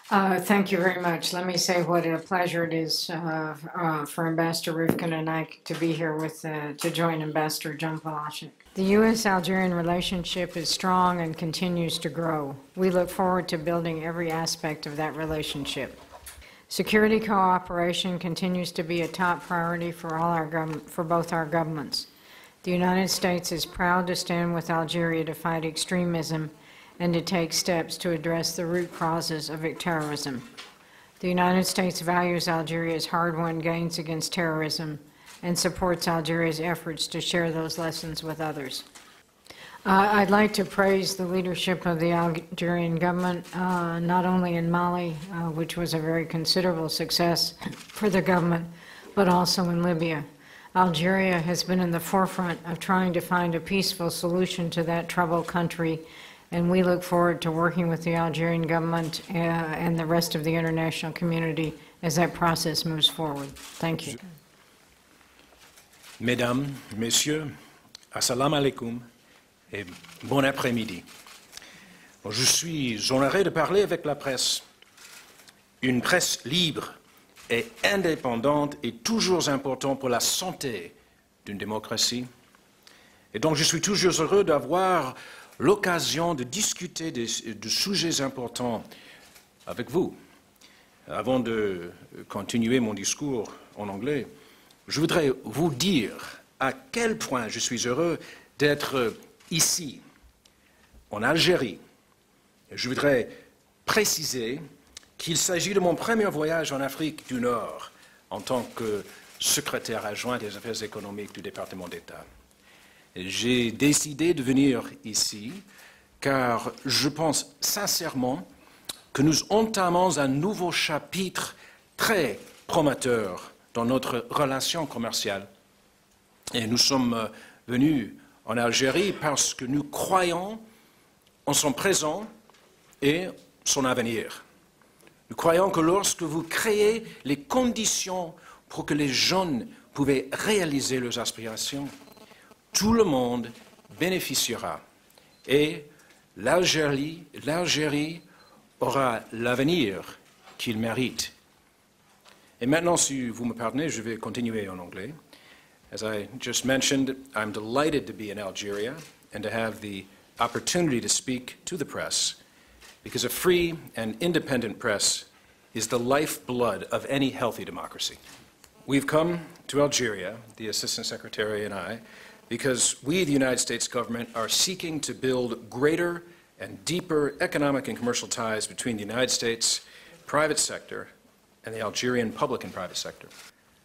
Thank you very much. Let me say what a pleasure it is for Ambassador Rivkin and I to be here to join Ambassador John Polashek. The U.S.-Algerian relationship is strong and continues to grow. We look forward to building every aspect of that relationship. Security cooperation continues to be a top priority for both our governments. The United States is proud to stand with Algeria to fight extremism and to take steps to address the root causes of terrorism. The United States values Algeria's hard-won gains against terrorism and supports Algeria's efforts to share those lessons with others. I'd like to praise the leadership of the Algerian government, not only in Mali, which was a very considerable success for the government, but also in Libya. Algeria has been in the forefront of trying to find a peaceful solution to that troubled country, and we look forward to working with the Algerian government and the rest of the international community as that process moves forward. Thank you. Mesdames, Messieurs, Assalamu alaikum et bon après-midi. Je suis honoré de parler avec la presse. Une presse libre et indépendante est toujours importante pour la santé d'une démocratie. Et donc je suis toujours heureux d'avoir l'occasion de discuter de sujets importants avec vous. Avant de continuer mon discours en anglais, je voudrais vous dire à quel point je suis heureux d'être ici, en Algérie. Je voudrais préciser qu'il s'agit de mon premier voyage en Afrique du Nord en tant que secrétaire adjoint des affaires économiques du département d'État. J'ai décidé de venir ici car je pense sincèrement que nous entamons un nouveau chapitre très prometteur dans notre relation commerciale. Et nous sommes venus en Algérie parce que nous croyons en son présent et son avenir. Nous croyons que lorsque vous créez les conditions pour que les jeunes puissent réaliser leurs aspirations, tout le monde bénéficiera et l'Algérie aura l'avenir qu'il mérite. Et maintenant, si vous me pardonnez, je vais continuer en anglais. As I just mentioned, I'm delighted to be in Algeria and to have the opportunity to speak to the press, because a free and independent press is the lifeblood of any healthy democracy. We've come to Algeria, the Assistant Secretary and I, because we, the United States government, are seeking to build greater and deeper economic and commercial ties between the United States private sector and the Algerian public and private sector.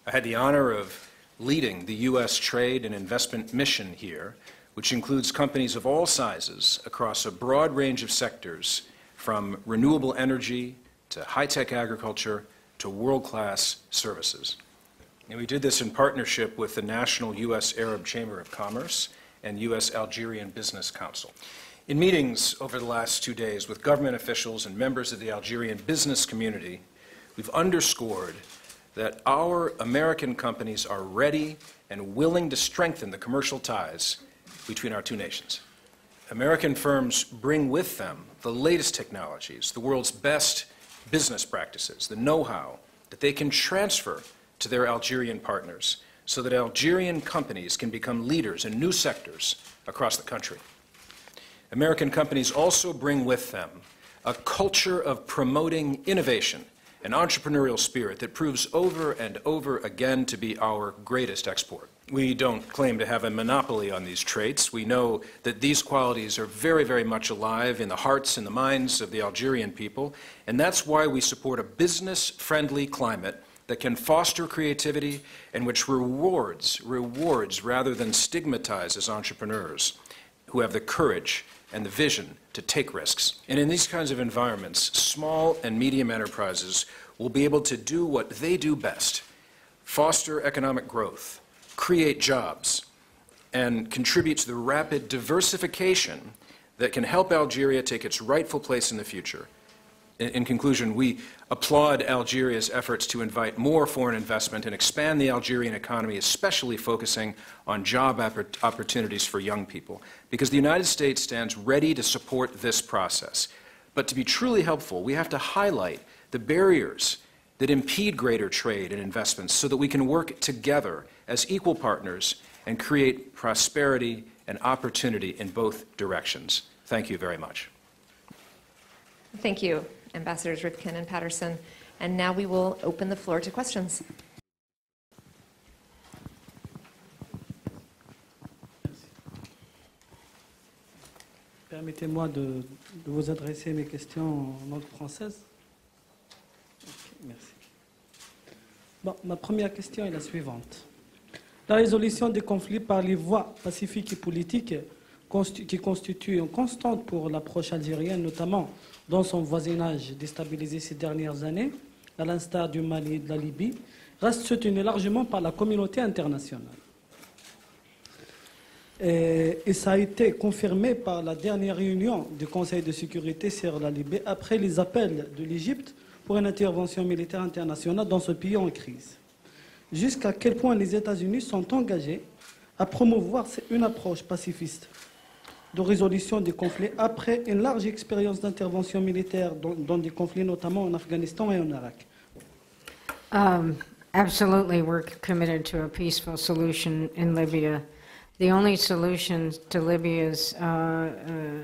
I had the honor of leading the U.S. trade and investment mission here, which includes companies of all sizes across a broad range of sectors, from renewable energy to high-tech agriculture to world-class services. And we did this in partnership with the National U.S. Arab Chamber of Commerce and U.S. Algerian Business Council. In meetings over the last 2 days with government officials and members of the Algerian business community, we've underscored that our American companies are ready and willing to strengthen the commercial ties between our two nations. American firms bring with them the latest technologies, the world's best business practices, the know-how that they can transfer to their Algerian partners so that Algerian companies can become leaders in new sectors across the country. American companies also bring with them a culture of promoting innovation, an entrepreneurial spirit that proves over and over again to be our greatest export. We don't claim to have a monopoly on these traits. We know that these qualities are very, very much alive in the hearts and the minds of the Algerian people, and that's why we support a business-friendly climate that can foster creativity and which rewards rather than stigmatizes entrepreneurs who have the courage and the vision to take risks. And in these kinds of environments, small and medium enterprises will be able to do what they do best: foster economic growth, create jobs, and contribute to the rapid diversification that can help Algeria take its rightful place in the future. In conclusion, we applaud Algeria's efforts to invite more foreign investment and expand the Algerian economy, especially focusing on job opportunities for young people, because the United States stands ready to support this process. But to be truly helpful, we have to highlight the barriers that impede greater trade and investments so that we can work together as equal partners and create prosperity and opportunity in both directions. Thank you very much. Thank you, Ambassadors Rivkin and Patterson. And now we will open the floor to questions. Permettez-moi de vous adresser mes questions en langue française. Okay, merci. Bon, ma première question est la suivante. La résolution des conflits par les voies pacifiques et politiques qui constitue une constante pour l'approche algérienne, notamment dans son voisinage déstabilisé ces dernières années, à l'instar du Mali et de la Libye, reste soutenue largement par la communauté internationale. Et ça a été confirmé par la dernière réunion du Conseil de sécurité sur la Libye après les appels de l'Égypte pour une intervention militaire internationale dans ce pays en crise. Jusqu'à quel point les États-Unis sont engagés à promouvoir une approche pacifiste de résolution des conflits après une large expérience d'intervention militaire dans des conflits, notamment en Afghanistan et en Irak? Absolutely, we're committed to a peaceful solution in Libya. The only solution to Libya's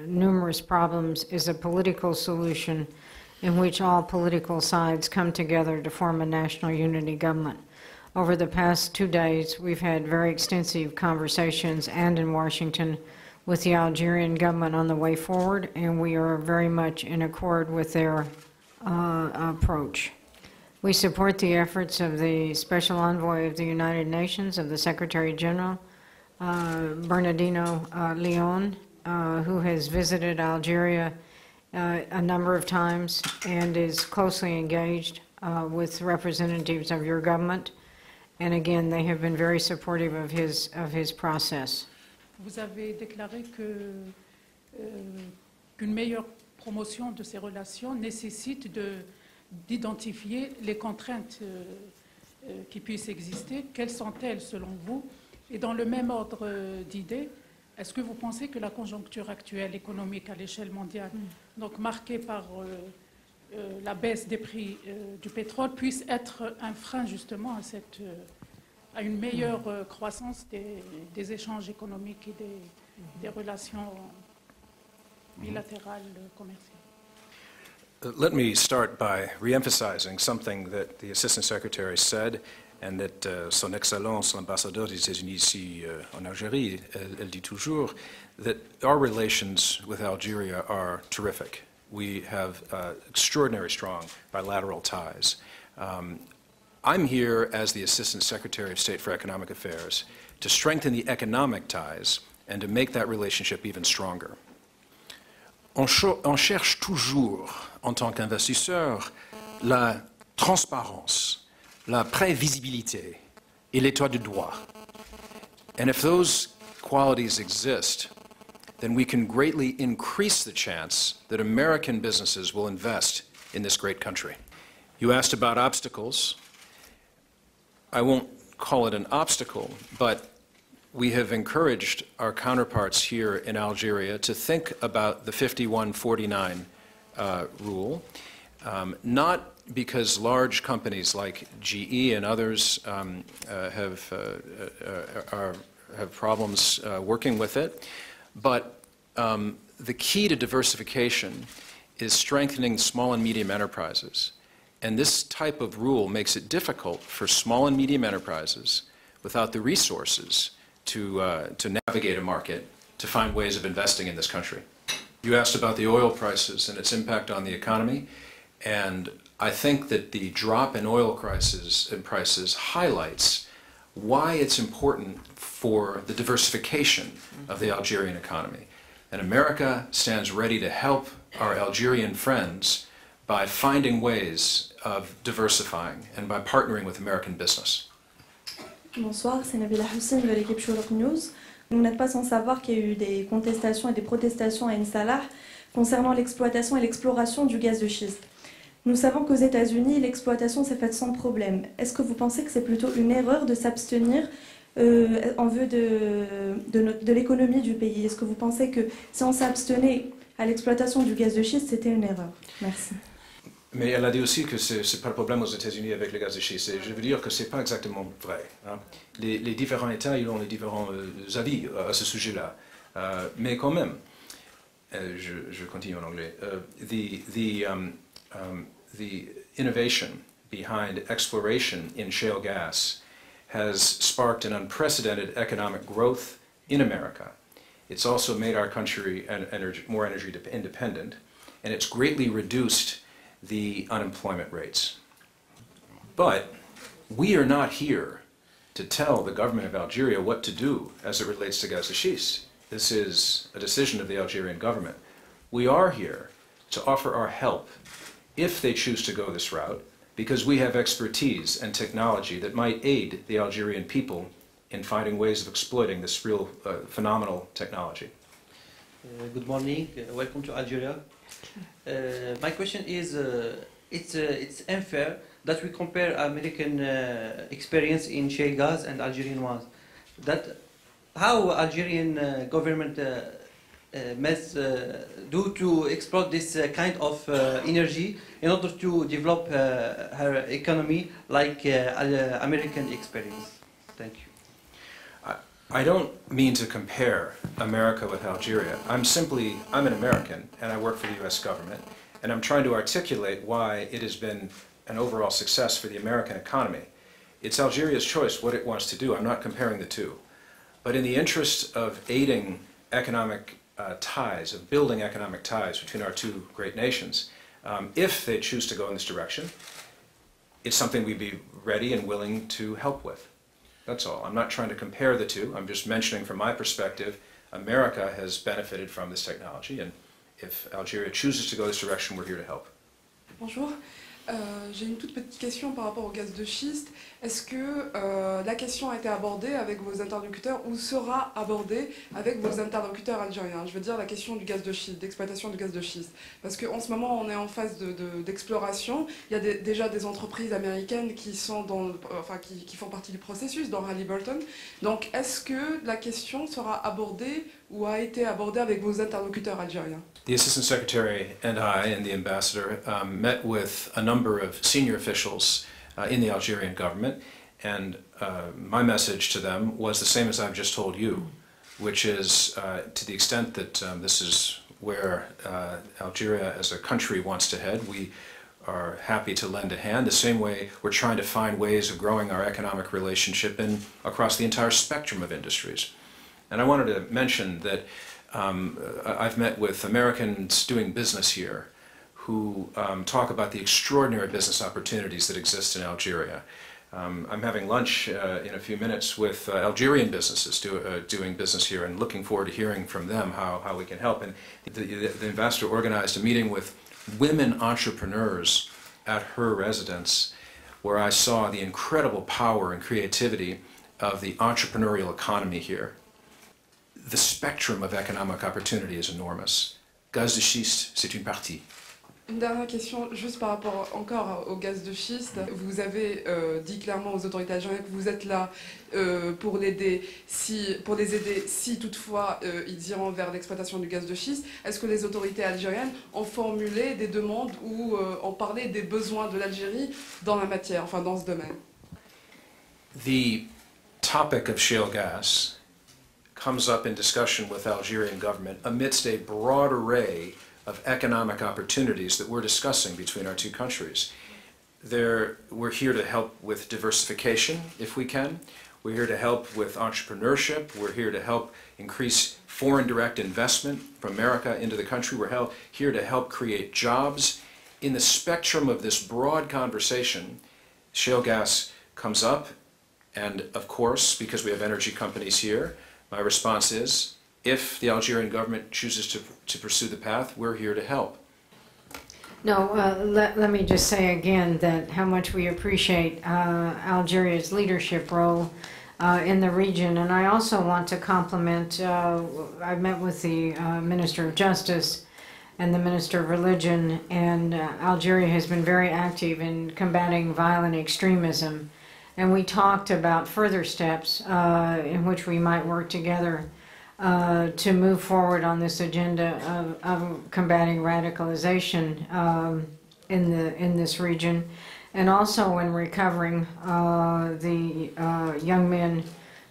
numerous problems is a political solution in which all political sides come together to form a national unity government. Over the past 2 days, we've had very extensive conversations and in Washington with the Algerian government on the way forward, and we are very much in accord with their approach. We support the efforts of the Special Envoy of the United Nations, of the Secretary General, Bernardino Leon, who has visited Algeria a number of times and is closely engaged with representatives of your government. And again, they have been very supportive of his process. Vous avez déclaré qu'une meilleure promotion de ces relations nécessite d'identifier les contraintes qui puissent exister. Quelles sont-elles selon vous? Et dans le même ordre d'idées, est-ce que vous pensez que la conjoncture actuelle économique à l'échelle mondiale, donc marquée par la baisse des prix du pétrole, puisse être un frein justement à une meilleure croissance des échanges économiques et des relations bilatérales commerciales? Let me start by re-emphasizing something that the Assistant Secretary said and that Son Excellence l'ambassadeur des États-Unis ici en Algérie, elle dit toujours that our relations with Algeria are terrific. We have extraordinary strong bilateral ties. I'm here as the Assistant Secretary of State for Economic Affairs to strengthen the economic ties and to make that relationship even stronger. On cherche toujours, en tant qu'investisseur, la transparence, la prévisibilité et l'état de droit. And if those qualities exist, then we can greatly increase the chance that American businesses will invest in this great country. You asked about obstacles. I won't call it an obstacle, but we have encouraged our counterparts here in Algeria to think about the 51-49 rule, not because large companies like GE and others have problems working with it, but the key to diversification is strengthening small and medium enterprises. And this type of rule makes it difficult for small and medium enterprises without the resources to navigate a market, to find ways of investing in this country. You asked about the oil prices and its impact on the economy, and I think that the drop in oil prices highlights why it's important for the diversification of the Algerian economy. And America stands ready to help our Algerian friends by finding ways of diversifying and by partnering with American business. Bonsoir, c'est Nabila Hussein de l'équipe Shuruk News. Vous n'êtes pas sans savoir qu'il y a eu des contestations et des protestations à In Salah concernant l'exploitation et l'exploration du gaz de schiste. Nous savons qu'aux États-Unis, l'exploitation s'est faite sans problème. Est-ce que vous pensez que c'est plutôt une erreur de s'abstenir en vue de l'économie du pays? Est-ce que vous pensez que si on s'abstenait à l'exploitation du gaz de schiste, c'était une erreur. Merci. Mais elle a dit aussi que ce n'est pas le problème aux États-Unis avec le gaz de schiste. Et je veux dire que ce n'est pas exactement vrai. Hein. Les différents États, ils ont les différents avis à ce sujet-là. Mais quand même, je continue en anglais. The innovation behind exploration in shale gas has sparked an unprecedented economic growth in America. It's also made our country more energy independent, and it's greatly reduced the unemployment rates. But we are not here to tell the government of Algeria what to do as it relates to gaz de schiste. This is a decision of the Algerian government. We are here to offer our help if they choose to go this route, because we have expertise and technology that might aid the Algerian people in finding ways of exploiting this real phenomenal technology. Good morning, welcome to Algeria. My question is, it's unfair that we compare American experience in shale gas and Algerian ones. That how Algerian government must do to exploit this kind of energy in order to develop her economy like American experience. Thank you. I don't mean to compare America with Algeria. I'm an American and I work for the US government, and I'm trying to articulate why it has been an overall success for the American economy. It's Algeria's choice what it wants to do. I'm not comparing the two. But in the interest of aiding economic ties, of building economic ties between our two great nations, if they choose to go in this direction, it's something we'd be ready and willing to help with. That's all. I'm not trying to compare the two. I'm just mentioning from my perspective, America has benefited from this technology, and if Algeria chooses to go this direction, we're here to help. Bonjour. J'ai une toute petite question par rapport au gaz de schiste. Est-ce que la question a été abordée avec vos interlocuteurs ou sera abordée avec vos interlocuteurs algériens? Je veux dire la question du gaz de schiste, d'exploitation du gaz de schiste. Parce qu'en ce moment, on est en phase d'exploration. Il y a déjà des entreprises américaines qui sont qui font partie du processus, dans Halliburton. Donc, est-ce que la question sera abordée ou a été abordée avec vos interlocuteurs algériens? The Assistant Secretary and I and the Ambassador met with a number of senior officials in the Algerian government, and my message to them was the same as I've just told you, which is to the extent that this is where Algeria as a country wants to head, we are happy to lend a hand, the same way we're trying to find ways of growing our economic relationship across the entire spectrum of industries. And I wanted to mention that I've met with Americans doing business here who talk about the extraordinary business opportunities that exist in Algeria. I'm having lunch in a few minutes with Algerian businesses doing business here, and looking forward to hearing from them how we can help. And the ambassador organized a meeting with women entrepreneurs at her residence, where I saw the incredible power and creativity of the entrepreneurial economy here. The spectrum of economic opportunity is enormous. Gaz de schiste, c'est une partie. Une dernière question, juste par rapport encore au gaz de schiste. Vous avez dit clairement aux autorités algériennes que vous êtes là pour les aider si toutefois ils iront vers l'exploitation du gaz de schiste. Est-ce que les autorités algériennes ont formulé des demandes ou ont parlé des besoins de l'Algérie dans la matière, enfin dans ce domaine? The topic of shale gas comes up in discussion with Algerian government amidst a broad array of economic opportunities that we're discussing between our two countries. We're here to help with diversification, if we can. We're here to help with entrepreneurship. We're here to help increase foreign direct investment from America into the country. We're here to help create jobs. In the spectrum of this broad conversation, shale gas comes up, and of course, because we have energy companies here, my response is, if the Algerian government chooses to pursue the path, we're here to help. No, let me just say again that how much we appreciate Algeria's leadership role in the region. And I also want to compliment, I met with the Minister of Justice and the Minister of Religion, and Algeria has been very active in combating violent extremism. And we talked about further steps in which we might work together to move forward on this agenda of combating radicalization in this region, and also in recovering the young men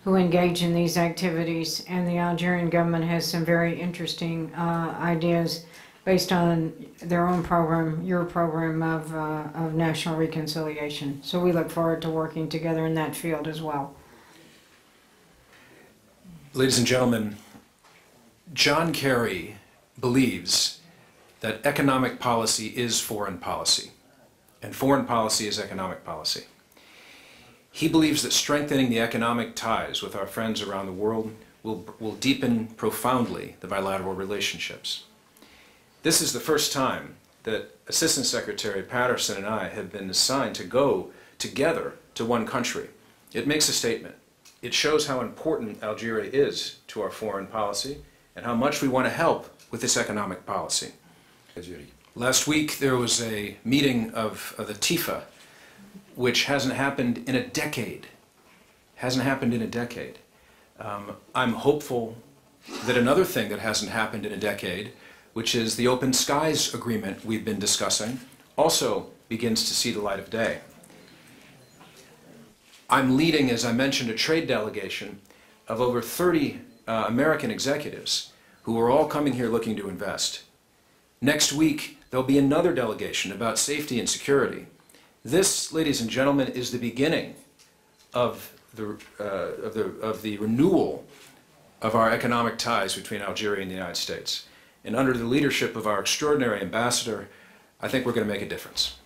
who engage in these activities. And the Algerian government has some very interesting ideas based on their own program, your program of national reconciliation. So we look forward to working together in that field as well. Ladies and gentlemen, John Kerry believes that economic policy is foreign policy, and foreign policy is economic policy. He believes that strengthening the economic ties with our friends around the world will deepen profoundly the bilateral relationships. This is the first time that Assistant Secretary Patterson and I have been assigned to go together to one country. It makes a statement. It shows how important Algeria is to our foreign policy and how much we want to help with this economic policy. Last week there was a meeting of the TIFA, which hasn't happened in a decade. Hasn't happened in a decade. I'm hopeful that another thing that hasn't happened in a decade, which is the Open Skies Agreement we've been discussing, also begins to see the light of day. I'm leading, as I mentioned, a trade delegation of over 30 American executives who are all coming here looking to invest. Next week, there'll be another delegation about safety and security. This, ladies and gentlemen, is the beginning of the renewal of our economic ties between Algeria and the United States. And under the leadership of our extraordinary ambassador, I think we're going to make a difference.